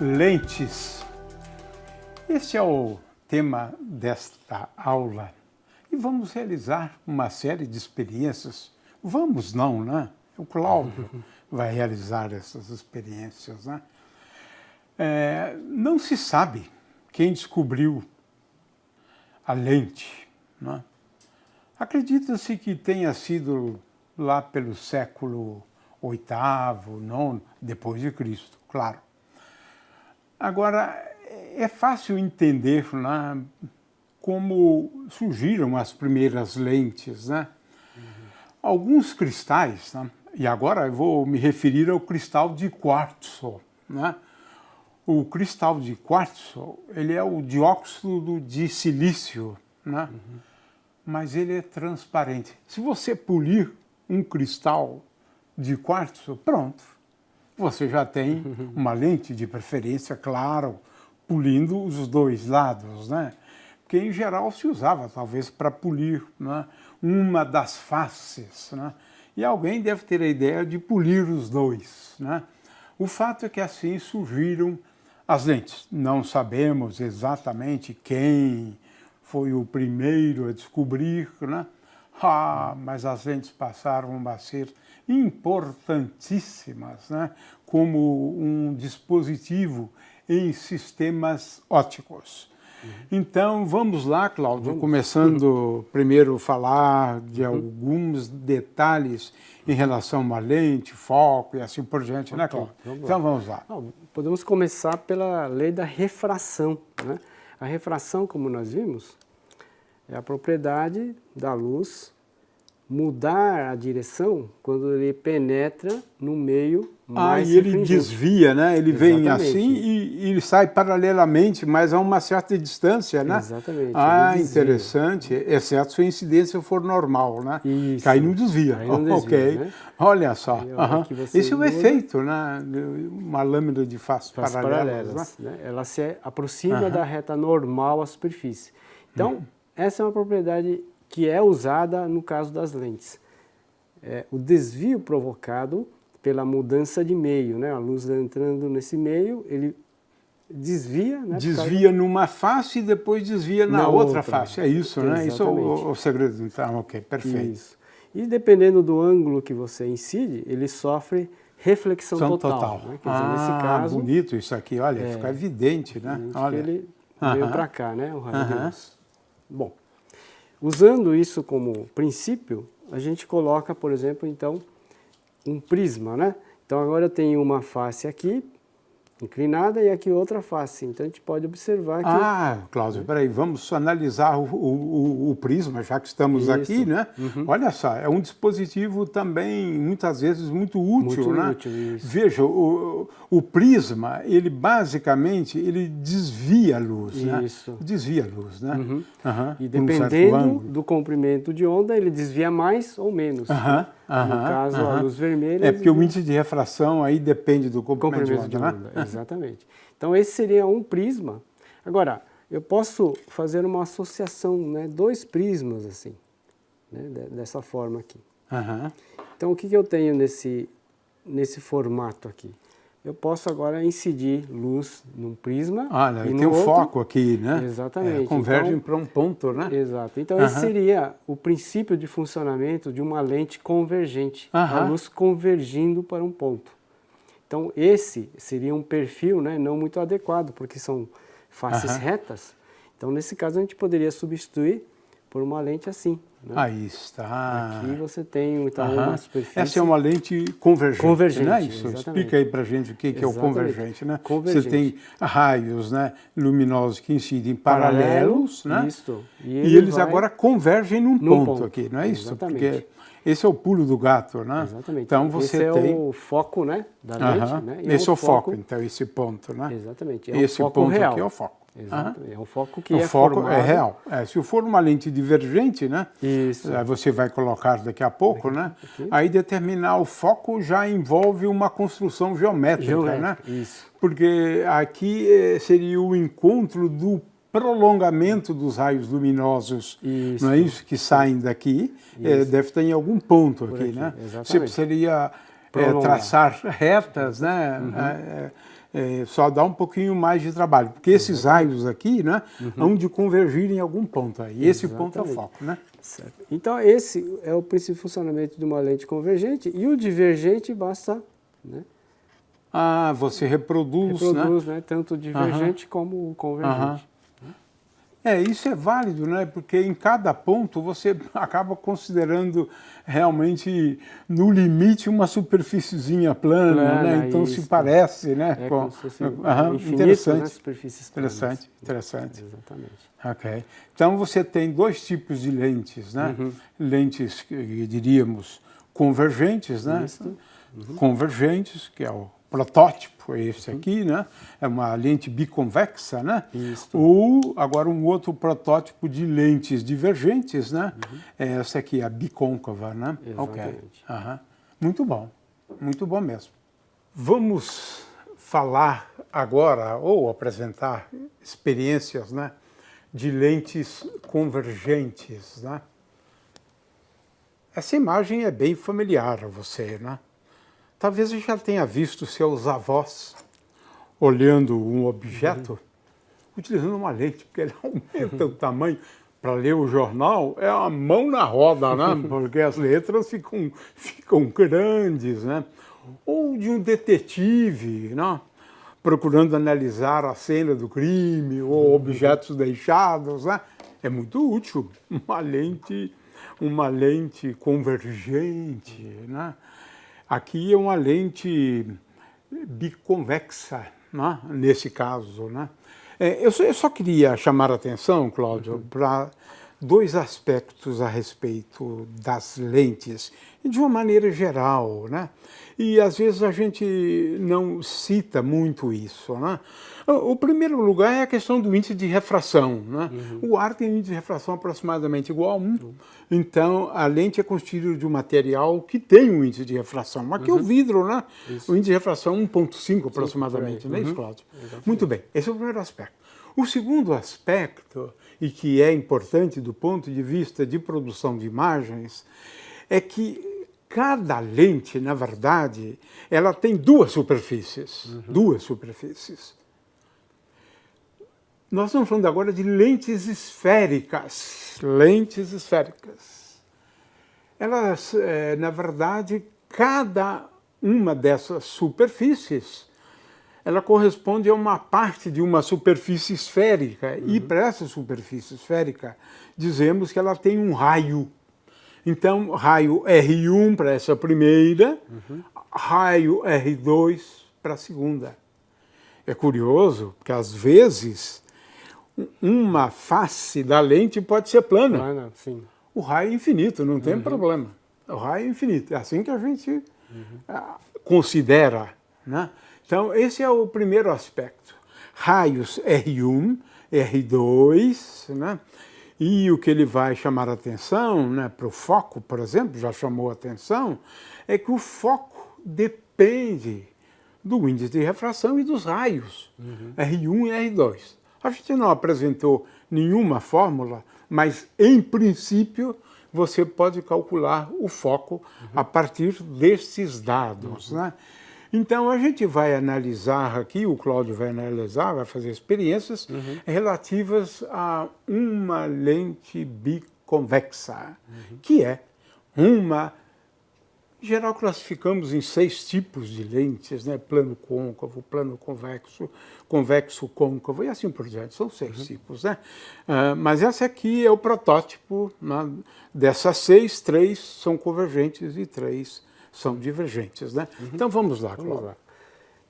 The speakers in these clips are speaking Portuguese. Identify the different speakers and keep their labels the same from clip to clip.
Speaker 1: Lentes. Esse é o tema desta aula e vamos realizar uma série de experiências. Vamos não, né? O Cláudio vai realizar essas experiências, né? Não se sabe quem descobriu a lente, né? Acredita-se que tenha sido lá pelo século VIII, IX, depois de Cristo, claro. Agora, é fácil entender, né, como surgiram as primeiras lentes, né? Alguns cristais, né? E agora eu vou me referir ao cristal de quartzo, né? O cristal de quartzo, ele é o dióxido de silício, né? Mas ele é transparente. Se você polir um cristal de quartzo, pronto. Você já tem uma lente de preferência, claro, polindo os dois lados, né? Porque em geral se usava talvez para polir, né, uma das faces, né? E alguém deve ter a ideia de polir os dois, né? O fato é que assim surgiram as lentes. Não sabemos exatamente quem foi o primeiro a descobrir, né? Mas as lentes passaram a ser importantíssimas, né, como um dispositivo em sistemas ópticos. Então, vamos lá, Cláudio, começando primeiro a falar de alguns detalhes em relação a uma lente, foco e assim por diante, né, Cláudio? Então, vamos lá.
Speaker 2: Podemos começar pela lei da refração, né? A refração, como nós vimos, é a propriedade da luz mudar a direção quando ele penetra no meio mais
Speaker 1: e ele
Speaker 2: refringente.
Speaker 1: desvia, né? Ele vem
Speaker 2: Exatamente.
Speaker 1: assim e ele sai paralelamente, mas a uma certa distância, né?
Speaker 2: Exatamente.
Speaker 1: Interessante, exceto se a incidência for normal, né?
Speaker 2: Isso.
Speaker 1: Que aí não desvia.
Speaker 2: Aí não desvia,
Speaker 1: ok.
Speaker 2: né?
Speaker 1: Olha só. Esse é o
Speaker 2: muda,
Speaker 1: efeito, né? Uma lâmina de faces paralelas,
Speaker 2: né? Ela se aproxima da reta normal à superfície. Então, essa é uma propriedade que é usada no caso das lentes. O desvio provocado pela mudança de meio, né? A luz entrando nesse meio, ele desvia, né?
Speaker 1: Desvia numa face e depois desvia na outra face. É isso, né? Isso é o segredo. Então, ok, perfeito.
Speaker 2: Isso. E dependendo do ângulo que você incide, ele sofre reflexão total. Né? Quer dizer, nesse caso,
Speaker 1: bonito isso aqui, olha, fica evidente, né? Olha.
Speaker 2: Ele veio para cá, né? O raio de luz. Bom, usando isso como princípio, a gente coloca, por exemplo, então, um prisma, né? Então agora eu tenho uma face aqui, inclinada, e aqui outra face. Então a gente pode observar que...
Speaker 1: Cláudio, peraí, vamos analisar o prisma, já que estamos aqui, né? Olha só, é um dispositivo também, muitas vezes, muito útil, né?
Speaker 2: Útil,
Speaker 1: veja, o prisma, ele basicamente, ele desvia a luz, né? Desvia a luz, né?
Speaker 2: E dependendo do comprimento de onda, ele desvia mais ou menos. No caso, a luz vermelha...
Speaker 1: porque o índice de refração aí depende do comprimento de onda, né?
Speaker 2: Exatamente. Então, esse seria um prisma. Agora, eu posso fazer uma associação, né? Dois prismas, assim, né? Dessa forma aqui. Então, o que eu tenho nesse formato aqui? Eu posso agora incidir luz num prisma
Speaker 1: e tem um foco aqui, né?
Speaker 2: Exatamente.
Speaker 1: Convergem para um ponto, né?
Speaker 2: Exato. Então, esse seria o princípio de funcionamento de uma lente convergente. A luz convergindo para um ponto. Então, esse seria um perfil, né, não muito adequado, porque são faces retas. Então, nesse caso, a gente poderia substituir por uma lente assim. Né?
Speaker 1: Aí está.
Speaker 2: Aqui você tem então, uma superfície...
Speaker 1: Essa é uma lente convergente, né? Isso.
Speaker 2: Exatamente.
Speaker 1: Explica aí para a gente o que é o convergente, né? Você tem raios, né, luminosos que incidem paralelos, né?
Speaker 2: Isso.
Speaker 1: E eles agora convergem num ponto aqui, não é isso?
Speaker 2: Exatamente.
Speaker 1: Porque esse é o pulo do gato, né?
Speaker 2: Exatamente.
Speaker 1: Então você
Speaker 2: esse
Speaker 1: tem...
Speaker 2: é o foco, né, da lente, né? E
Speaker 1: esse é o foco, então, esse ponto, né?
Speaker 2: Exatamente.
Speaker 1: Esse
Speaker 2: foco
Speaker 1: ponto
Speaker 2: real.
Speaker 1: aqui é o foco.
Speaker 2: Exatamente. É um foco que
Speaker 1: o foco
Speaker 2: formado...
Speaker 1: é real. Se for uma lente divergente, né?
Speaker 2: Isso.
Speaker 1: Você vai colocar daqui a pouco, né? Aí determinar o foco já envolve uma construção geométrica, né?
Speaker 2: Isso.
Speaker 1: Porque aqui seria o encontro do prolongamento dos raios luminosos, não é isso? Que saem daqui, deve ter em algum ponto aqui, né?
Speaker 2: Exatamente.
Speaker 1: Seria traçar retas, né? só dá um pouquinho mais de trabalho, porque esses raios aqui, né, hão de convergir em algum ponto aí. Esse ponto é o foco, né?
Speaker 2: Certo. Então, esse é o princípio de funcionamento de uma lente convergente, e o divergente basta, né?
Speaker 1: Você reproduz,
Speaker 2: né? Tanto o divergente como o convergente.
Speaker 1: Isso é válido, né? Porque em cada ponto você acaba considerando realmente, no limite, uma superfíciezinha plana, né? Então se parece, né?
Speaker 2: Como se fosse
Speaker 1: interessante.
Speaker 2: Né? Superfícies planas.
Speaker 1: Interessante.
Speaker 2: Exatamente.
Speaker 1: Ok. Então você tem dois tipos de lentes, né? Lentes, diríamos, convergentes, né? Convergentes, que é o protótipo, é esse aqui, né? É uma lente biconvexa, né?
Speaker 2: Isso.
Speaker 1: Ou agora um outro protótipo de lentes divergentes, né? É essa aqui, a bicôncava, né?
Speaker 2: Exatamente.
Speaker 1: Muito bom mesmo. Vamos falar agora, ou apresentar experiências, né? De lentes convergentes, né? Essa imagem é bem familiar a você, né? Talvez você já tenha visto seus avós olhando um objeto, utilizando uma lente, porque ele aumenta o tamanho. Para ler o jornal, é a mão na roda, né? Porque as letras ficam grandes, né? Ou de um detetive, né? Procurando analisar a cena do crime ou objetos deixados, né? É muito útil uma lente convergente, né? Aqui é uma lente biconvexa, né? Nesse caso, né? Eu só queria chamar a atenção, Cláudio, para dois aspectos a respeito das lentes, de uma maneira geral, né? E às vezes a gente não cita muito isso, né? O primeiro lugar é a questão do índice de refração, né? O ar tem um índice de refração aproximadamente igual a 1, então a lente é constituída de um material que tem um índice de refração. Aqui é o vidro, né? Isso. O índice de refração é 1,5 aproximadamente, não é isso, Cláudio? Exatamente. Muito bem, esse é o primeiro aspecto. O segundo aspecto, e que é importante do ponto de vista de produção de imagens, é que cada lente, na verdade, ela tem duas superfícies. Duas superfícies. Nós estamos falando agora de lentes esféricas. Lentes esféricas. Elas, na verdade, cada uma dessas superfícies, ela corresponde a uma parte de uma superfície esférica. E para essa superfície esférica, dizemos que ela tem um raio. Então, raio R1 para essa primeira, raio R2 para a segunda. É curioso, porque às vezes uma face da lente pode ser plana.
Speaker 2: Sim.
Speaker 1: O raio é infinito, não tem problema. O raio é infinito. É assim que a gente considera, né? Então, esse é o primeiro aspecto. Raios R1, R2, né? E o que ele vai chamar a atenção, né, para o foco, por exemplo, já chamou a atenção, é que o foco depende do índice de refração e dos raios, R1 e R2. A gente não apresentou nenhuma fórmula, mas, em princípio, você pode calcular o foco a partir desses dados, né? Então, a gente vai analisar aqui, o Cláudio vai analisar, vai fazer experiências relativas a uma lente biconvexa, que é uma... Em geral, classificamos em 6 tipos de lentes, né? Plano côncavo, plano convexo, convexo côncavo e assim por diante. São 6 tipos, né? Mas essa aqui é o protótipo, né? Dessas 6, 3 são convergentes e 3 são divergentes, né? Então vamos lá, Cláudio.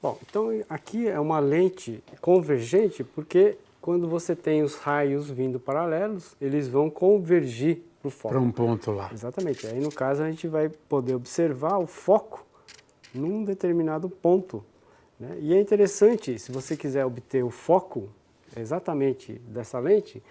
Speaker 2: Bom, então aqui é uma lente convergente porque quando você tem os raios vindo paralelos, eles vão convergir para o foco.
Speaker 1: Para um ponto lá.
Speaker 2: Exatamente. Aí no caso a gente vai poder observar o foco num determinado ponto, né? E é interessante, se você quiser obter o foco exatamente dessa lente,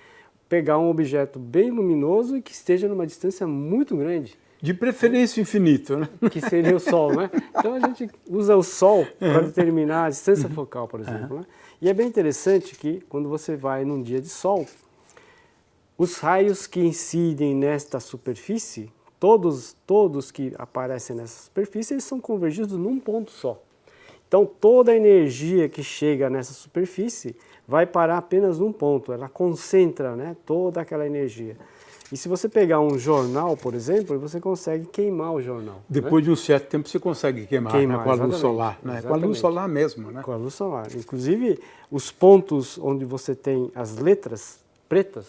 Speaker 2: pegar um objeto bem luminoso e que esteja numa distância muito grande.
Speaker 1: De preferência infinito, né?
Speaker 2: Que seria o Sol, né? Então a gente usa o Sol para determinar a distância focal, por exemplo, né? E é bem interessante que quando você vai num dia de Sol, os raios que incidem nesta superfície, todos que aparecem nessa superfície, eles são convergidos num ponto só. Então, toda a energia que chega nessa superfície vai parar apenas num ponto, ela concentra, né, toda aquela energia. E se você pegar um jornal, por exemplo, você consegue queimar o jornal.
Speaker 1: Depois de um certo tempo você consegue queimar, né, com a luz solar. Né? Com a luz solar mesmo. Né?
Speaker 2: Com a luz solar. Inclusive, os pontos onde você tem as letras pretas,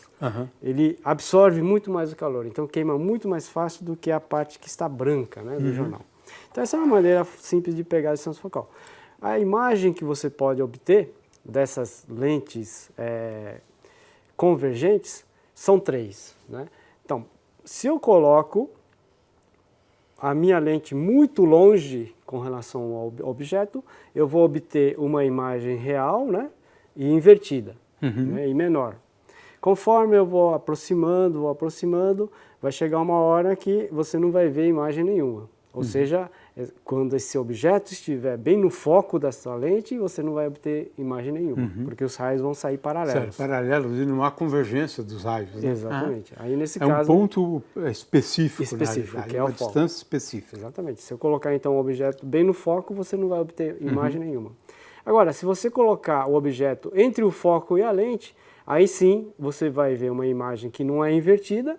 Speaker 2: ele absorve muito mais o calor. Então, queima muito mais fácil do que a parte que está branca, né, do jornal. Então, essa é uma maneira simples de pegar a distância focal. A imagem que você pode obter dessas lentes convergentes são 3. Né? Então, se eu coloco a minha lente muito longe com relação ao objeto, eu vou obter uma imagem real, né, e invertida, né, e menor. Conforme eu vou aproximando, vai chegar uma hora que você não vai ver imagem nenhuma. Ou seja, quando esse objeto estiver bem no foco da sua lente, você não vai obter imagem nenhuma, porque os raios vão sair paralelos.
Speaker 1: Certo, paralelos e não há convergência dos raios. Né?
Speaker 2: Exatamente. Aí, nesse
Speaker 1: caso,
Speaker 2: um
Speaker 1: ponto específico
Speaker 2: que é
Speaker 1: uma
Speaker 2: o foco.
Speaker 1: Distância específica.
Speaker 2: Exatamente. Se eu colocar então o objeto bem no foco, você não vai obter imagem nenhuma. Agora, se você colocar o objeto entre o foco e a lente, aí sim você vai ver uma imagem que não é invertida,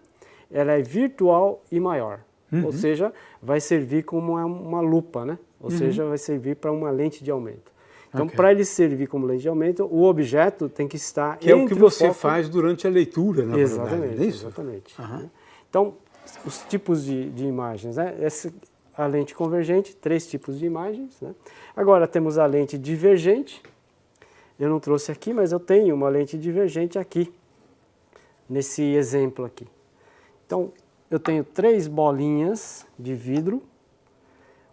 Speaker 2: ela é virtual e maior. Ou seja, vai servir como uma lupa, né? Ou seja, vai servir para uma lente de aumento. Então, para ele servir como lente de aumento, o objeto tem que estar entre o foco...
Speaker 1: Que é o que você faz durante a leitura, na
Speaker 2: verdade,
Speaker 1: é isso?
Speaker 2: Exatamente. Então, os tipos de imagens, né? A lente convergente, 3 tipos de imagens, né? Agora temos a lente divergente. Eu não trouxe aqui, mas eu tenho uma lente divergente aqui, nesse exemplo aqui. Então, eu tenho 3 bolinhas de vidro,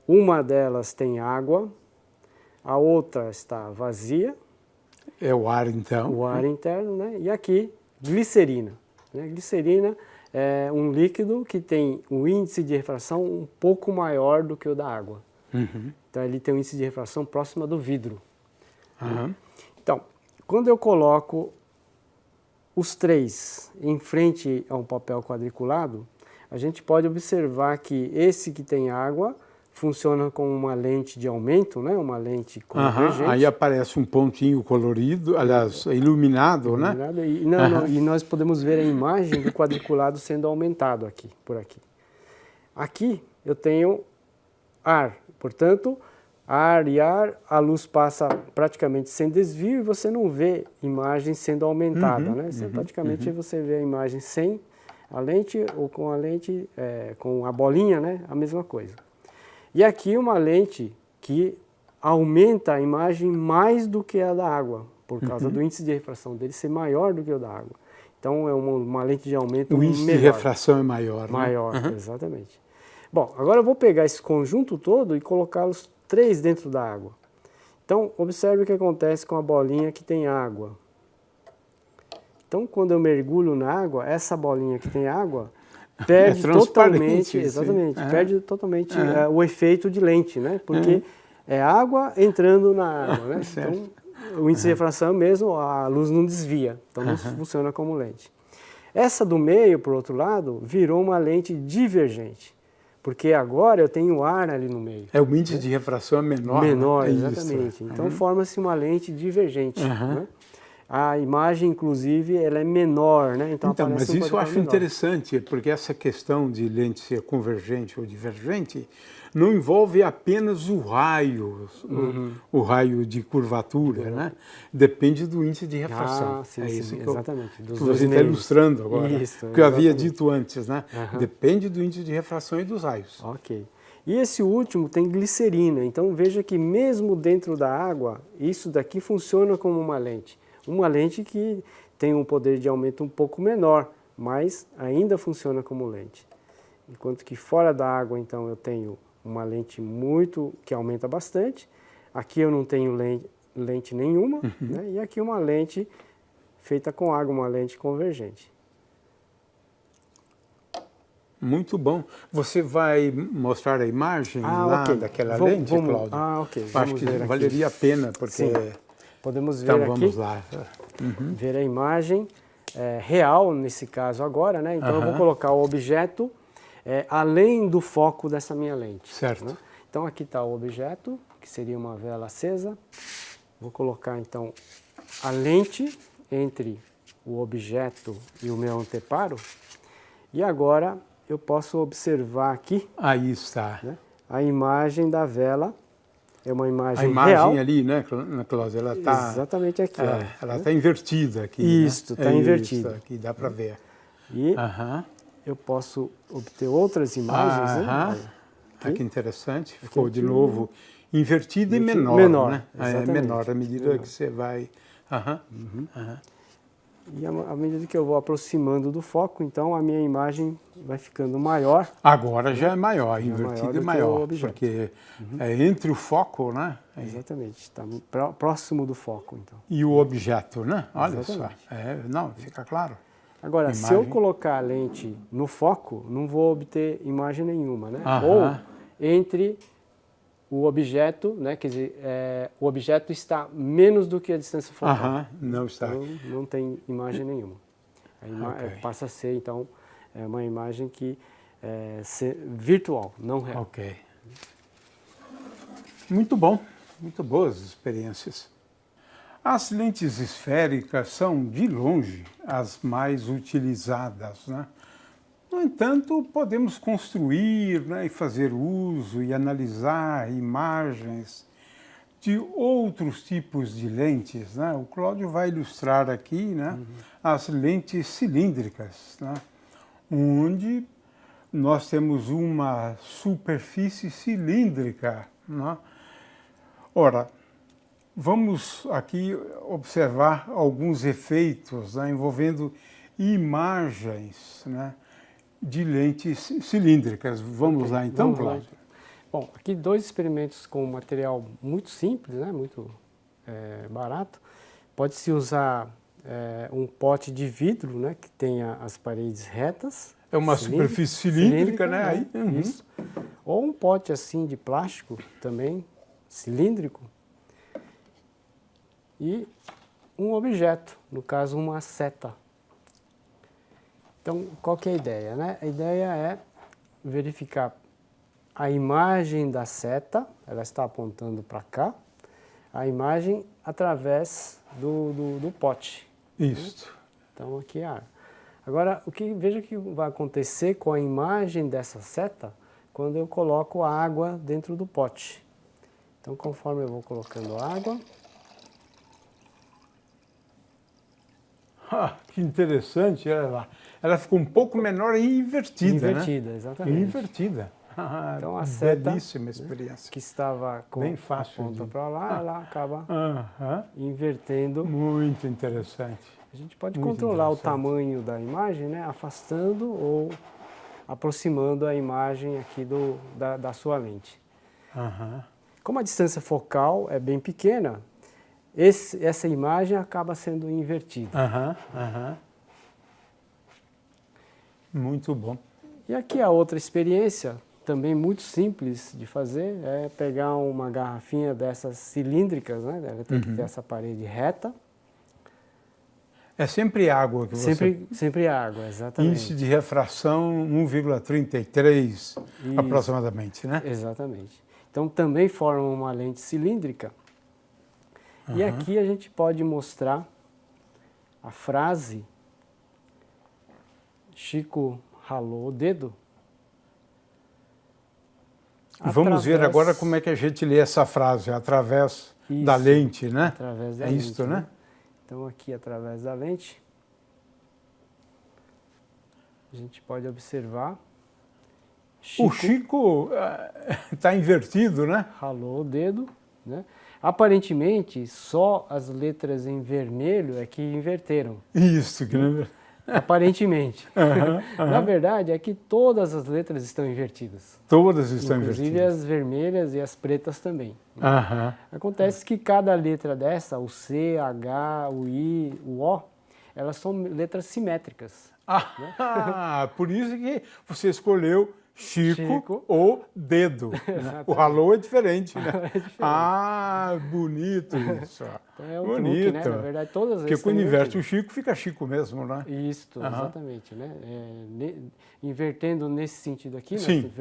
Speaker 2: uma delas tem água, a outra está vazia.
Speaker 1: É o ar, então.
Speaker 2: O ar interno, né? E aqui, glicerina. Né? Glicerina é um líquido que tem um índice de refração um pouco maior do que o da água. Então, ele tem um índice de refração próximo do vidro. Então, quando eu coloco os 3 em frente a um papel quadriculado, a gente pode observar que esse que tem água funciona como uma lente de aumento, né? Uma lente convergente.
Speaker 1: Aí aparece um pontinho colorido, aliás, iluminado, né?
Speaker 2: E nós podemos ver a imagem do quadriculado sendo aumentado aqui, por aqui. Aqui eu tenho ar, portanto, ar e ar, a luz passa praticamente sem desvio e você não vê imagem sendo aumentada, né? Praticamente você vê a imagem sem a lente ou com a lente, com a bolinha, né? A mesma coisa. E aqui uma lente que aumenta a imagem mais do que a da água, por causa do índice de refração dele ser maior do que o da água. Então é uma lente de aumento melhor.
Speaker 1: O índice de refração é maior,
Speaker 2: Maior, né? Exatamente. Bom, agora eu vou pegar esse conjunto todo e colocá-los 3 dentro da água. Então, observe o que acontece com a bolinha que tem água. Então, quando eu mergulho na água, essa bolinha que tem água perde totalmente, perde totalmente o efeito de lente, né? Porque é água entrando na água, né? Então, o índice de refração mesmo, a luz não desvia, então não funciona como lente. Essa do meio, por outro lado, virou uma lente divergente, porque agora eu tenho ar ali no meio.
Speaker 1: O índice de refração é menor.
Speaker 2: Menor, exatamente. Então forma-se uma lente divergente, né? A imagem, inclusive, ela é menor, né? Então
Speaker 1: mas isso eu acho interessante, porque essa questão de lente ser convergente ou divergente não envolve apenas o raio, o raio de curvatura, né? Depende do índice de refração.
Speaker 2: Isso que
Speaker 1: exatamente. Que você está ilustrando agora, que eu havia dito antes, né? Depende do índice de refração e dos raios.
Speaker 2: Ok. E esse último tem glicerina, então veja que mesmo dentro da água, isso daqui funciona como uma lente. Uma lente que tem um poder de aumento um pouco menor, mas ainda funciona como lente. Enquanto que fora da água, então, eu tenho uma lente que aumenta bastante. Aqui eu não tenho lente nenhuma, né? E aqui uma lente feita com água, uma lente convergente.
Speaker 1: Muito bom. Você vai mostrar a imagem daquela lente, Cláudio?
Speaker 2: Ok.
Speaker 1: Acho que valeria a pena, porque...
Speaker 2: Sim. Podemos ver
Speaker 1: então,
Speaker 2: aqui,
Speaker 1: vamos lá.
Speaker 2: ver a imagem real, nesse caso agora, né? Então eu vou colocar o objeto além do foco dessa minha lente.
Speaker 1: Certo.
Speaker 2: Né? Então aqui está o objeto, que que seria uma vela acesa. Vou colocar então a lente entre o objeto e o meu anteparo. E agora eu posso observar aqui.
Speaker 1: Aí está.
Speaker 2: Né, a imagem da vela. É uma imagem real.
Speaker 1: A imagem ali, né, Cláudia? Ela está...
Speaker 2: Exatamente aqui.
Speaker 1: Ela está invertida aqui.
Speaker 2: Isso, está invertida.
Speaker 1: Aqui dá para ver.
Speaker 2: E eu posso obter outras imagens. Né?
Speaker 1: Que interessante. Ficou de novo invertida e menor.
Speaker 2: Menor,
Speaker 1: né? É menor à medida que você vai...
Speaker 2: E à medida que eu vou aproximando do foco, então a minha imagem vai ficando maior.
Speaker 1: Agora já é maior, invertida é maior, porque é entre o foco, né?
Speaker 2: Exatamente, está próximo do foco, então.
Speaker 1: E o objeto, né? Olha
Speaker 2: Exatamente.
Speaker 1: só, não, fica claro.
Speaker 2: Agora, se eu colocar a lente no foco, não vou obter imagem nenhuma, né? Ou entre o objeto, né? Quer dizer, o objeto está menos do que a distância focal.
Speaker 1: Não está.
Speaker 2: Então, não tem imagem nenhuma. Passa a ser, então, uma imagem que virtual, não real.
Speaker 1: Ok. Muito bom, muito boas experiências. As lentes esféricas são, de longe, as mais utilizadas, né? No entanto, podemos construir, né, e fazer uso e analisar imagens de outros tipos de lentes, né? O Cláudio vai ilustrar aqui, né, as lentes cilíndricas, né, onde nós temos uma superfície cilíndrica, né? Ora, vamos aqui observar alguns efeitos, né, envolvendo imagens, né, de lentes cilíndricas. Vamos lá então, Cláudio?
Speaker 2: Bom, aqui 2 experimentos com um material muito simples, né, muito barato. Pode-se usar um pote de vidro, né, que tenha as paredes retas.
Speaker 1: É uma superfície cilíndrica, né? Aí,
Speaker 2: Isso. Ou um pote assim de plástico também, cilíndrico. E um objeto, no caso uma seta. Então, qual que é a ideia, né? A ideia é verificar a imagem da seta, ela está apontando para cá, a imagem através do pote.
Speaker 1: Isso.
Speaker 2: Então, aqui Agora, veja o que vai acontecer com a imagem dessa seta quando eu coloco a água dentro do pote. Então, conforme eu vou colocando água...
Speaker 1: Que interessante, olha lá. Ela ficou um pouco menor e invertida,
Speaker 2: Invertida,
Speaker 1: né?
Speaker 2: exatamente.
Speaker 1: Invertida.
Speaker 2: Então a seta
Speaker 1: belíssima experiência.
Speaker 2: Que estava com
Speaker 1: bem fácil
Speaker 2: a ponta para lá, ela acaba invertendo.
Speaker 1: Muito interessante.
Speaker 2: A gente pode controlar o tamanho da imagem, né, afastando ou aproximando a imagem aqui da sua lente. Como a distância focal é bem pequena, essa imagem acaba sendo invertida.
Speaker 1: Muito bom.
Speaker 2: E aqui a outra experiência, também muito simples de fazer, é pegar uma garrafinha dessas cilíndricas, né? Ela tem que ter essa parede reta.
Speaker 1: É sempre água que você...
Speaker 2: Sempre água, exatamente.
Speaker 1: Índice de refração 1,33 aproximadamente, né?
Speaker 2: Exatamente. Então também forma uma lente cilíndrica. E aqui a gente pode mostrar a frase Chico ralou o dedo.
Speaker 1: Vamos ver agora como é que a gente lê essa frase, através da lente, né?
Speaker 2: Através da lente,
Speaker 1: isso, né?
Speaker 2: Então aqui através da lente, a gente pode observar.
Speaker 1: O Chico está invertido, né?
Speaker 2: Ralou o dedo, né? Aparentemente, só as letras em vermelho é que inverteram.
Speaker 1: Isso, que não...
Speaker 2: Aparentemente. Na verdade, é que todas as letras estão invertidas.
Speaker 1: Todas estão
Speaker 2: inclusive
Speaker 1: invertidas.
Speaker 2: As vermelhas e as pretas também. Acontece que cada letra dessa, o C, H, o I, o O, elas são letras simétricas.
Speaker 1: Por isso que você escolheu Chico, o dedo. Né? O alô é diferente, né?
Speaker 2: É diferente.
Speaker 1: Ah, bonito isso.
Speaker 2: Então é um
Speaker 1: bonito.
Speaker 2: truque, né? Na verdade, todas as
Speaker 1: Porque quando inverte o Chico, fica Chico mesmo, né?
Speaker 2: Isso, exatamente, né? Invertendo nesse sentido aqui,
Speaker 1: Sim.
Speaker 2: né?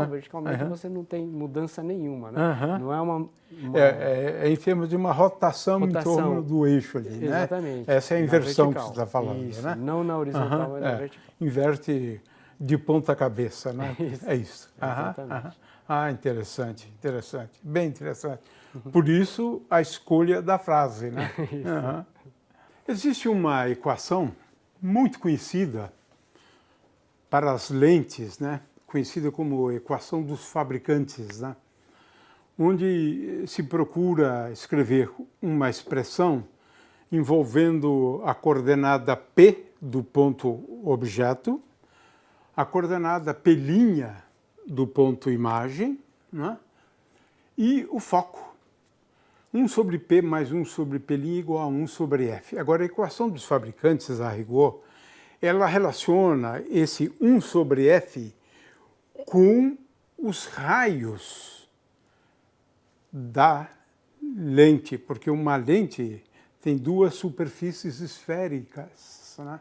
Speaker 2: Verticalmente você não tem mudança nenhuma, né? Não é uma...
Speaker 1: É em termos de uma rotação em torno do eixo ali, né?
Speaker 2: Exatamente.
Speaker 1: Essa é a inversão que você está falando,
Speaker 2: isso,
Speaker 1: né?
Speaker 2: não na horizontal, mas na vertical.
Speaker 1: Inverte de ponta cabeça, né?
Speaker 2: Isso.
Speaker 1: É isso.
Speaker 2: Exatamente.
Speaker 1: Ah, interessante, interessante, bem interessante. Por isso a escolha da frase, né? Existe uma equação muito conhecida para as lentes, né? Conhecida como equação dos fabricantes, né? Onde se procura escrever uma expressão envolvendo a coordenada P do ponto objeto, a coordenada P' do ponto imagem, né? E o foco. 1 sobre P mais 1 sobre P' igual a 1 sobre F. Agora, a equação dos fabricantes, a rigor, ela relaciona esse 1 sobre F com os raios da lente, porque uma lente tem duas superfícies esféricas, né?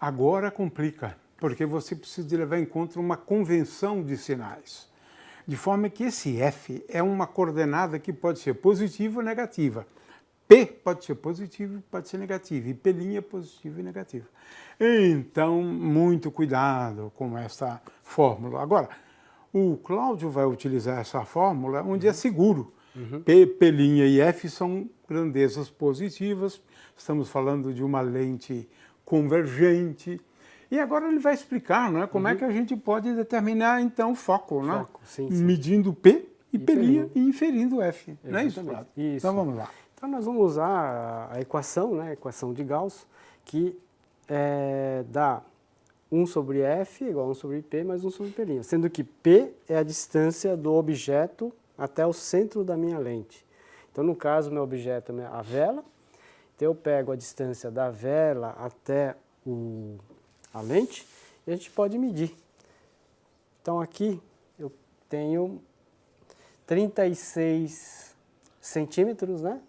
Speaker 1: Agora complica, porque você precisa de levar em conta uma convenção de sinais, de forma que esse F é uma coordenada que pode ser positiva ou negativa. P pode ser positivo, pode ser negativo, e P' é positivo e negativo. Então, muito cuidado com essa fórmula. Agora, o Cláudio vai utilizar essa fórmula onde é seguro. P' e F são grandezas positivas, estamos falando de uma lente convergente. E agora ele vai explicar, né, como é que a gente pode determinar, então, o foco, né?
Speaker 2: Sim.
Speaker 1: Medindo P e P' e inferindo F.
Speaker 2: Exatamente.
Speaker 1: Não é isso, Cláudio?
Speaker 2: Isso.
Speaker 1: Então, vamos lá.
Speaker 2: Então, nós vamos usar a equação, né, a equação de Gauss, que dá 1 sobre F igual a 1 sobre P mais 1 sobre P', sendo que P é a distância do objeto até o centro da minha lente. Então, no caso, meu objeto é a vela, então eu pego a distância da vela até a lente e a gente pode medir. Então, aqui eu tenho 36 centímetros, né?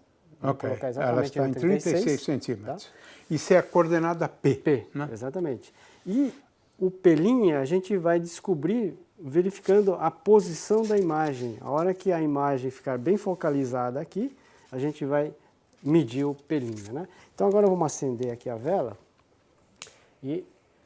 Speaker 1: Ok, ela está em 36 centímetros. Tá? Isso é a coordenada P. Né?
Speaker 2: Exatamente. E o P' a gente vai descobrir verificando a posição da imagem. A hora que a imagem ficar bem focalizada aqui, a gente vai medir o P', né? Então agora vamos acender aqui a vela e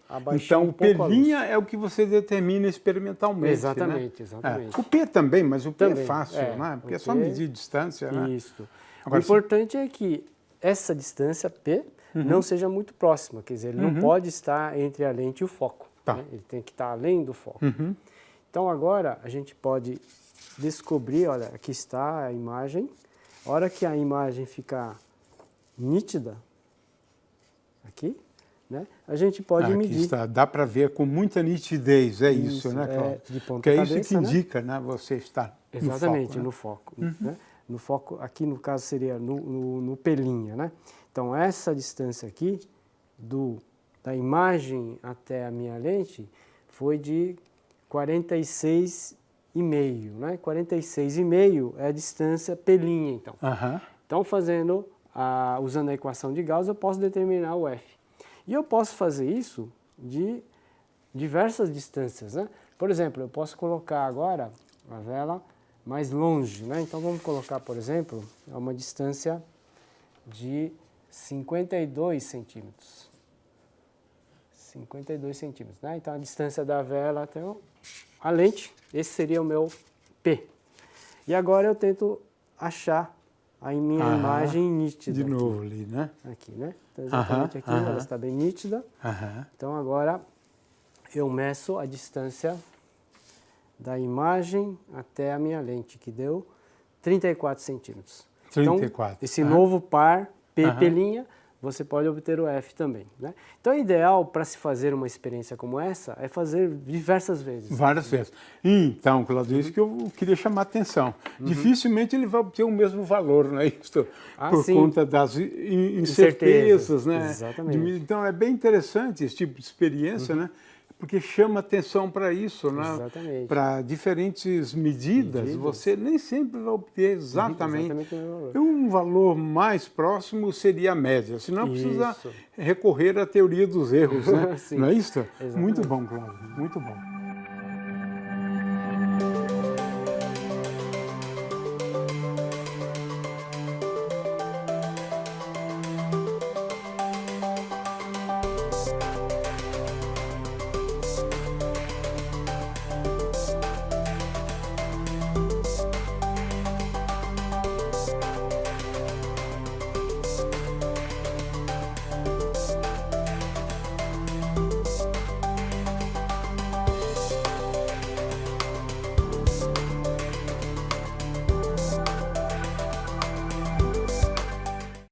Speaker 2: abaixar um pouco a luz.
Speaker 1: Então o P' é o que você determina experimentalmente,
Speaker 2: exatamente,
Speaker 1: né?
Speaker 2: exatamente.
Speaker 1: O P também, mas o P
Speaker 2: também,
Speaker 1: é fácil, né? Porque é só medir distância, né?
Speaker 2: Isso.
Speaker 1: Agora,
Speaker 2: o importante é que essa distância P não seja muito próxima, quer dizer, ele não pode estar entre a lente e o foco.
Speaker 1: Tá.
Speaker 2: Né? Ele tem que estar além do foco. Então agora a gente pode descobrir, olha, aqui está a imagem. A hora que a imagem ficar nítida, aqui, né, a gente pode medir.
Speaker 1: Aqui está, dá para ver com muita nitidez, é isso, né, Cláudio?
Speaker 2: De ponta
Speaker 1: Porque é
Speaker 2: cabeça,
Speaker 1: isso que indica, né, você está
Speaker 2: exatamente,
Speaker 1: no foco.
Speaker 2: Né? No foco, aqui no caso seria no P', né? Então essa distância aqui, da imagem até a minha lente, foi de 46,5, né? 46,5 é a distância P', então. Então, usando a equação de Gauss, eu posso determinar o F. E eu posso fazer isso de diversas distâncias, né? Por exemplo, eu posso colocar agora a vela mais longe, né? Então, vamos colocar, por exemplo, a uma distância de 52 centímetros. 52 centímetros, né? Então, a distância da vela até a lente, esse seria o meu P. E agora eu tento achar a minha imagem nítida.
Speaker 1: De novo ali, né?
Speaker 2: Aqui, né? Então, exatamente aqui, ela está bem nítida. Então, agora eu meço a distância da imagem até a minha lente, que deu 34 centímetros.
Speaker 1: 34.
Speaker 2: Então, esse novo par P', você pode obter o F também, né? Então, o ideal para se fazer uma experiência como essa é fazer diversas vezes.
Speaker 1: Várias vezes. Então, Cláudio, isso que eu queria chamar a atenção. Dificilmente ele vai obter o mesmo valor, não é isso? Por conta das incertezas, né?
Speaker 2: Exatamente.
Speaker 1: Então, é bem interessante esse tipo de experiência, né? porque chama atenção para isso, né?
Speaker 2: Exatamente.
Speaker 1: Para diferentes medidas, você nem sempre vai obter exatamente
Speaker 2: o mesmo valor.
Speaker 1: Um valor mais próximo seria a média, senão precisa recorrer à teoria dos erros, né?
Speaker 2: Sim.
Speaker 1: Não é isso?
Speaker 2: Exatamente.
Speaker 1: Muito bom, Cláudio, muito bom.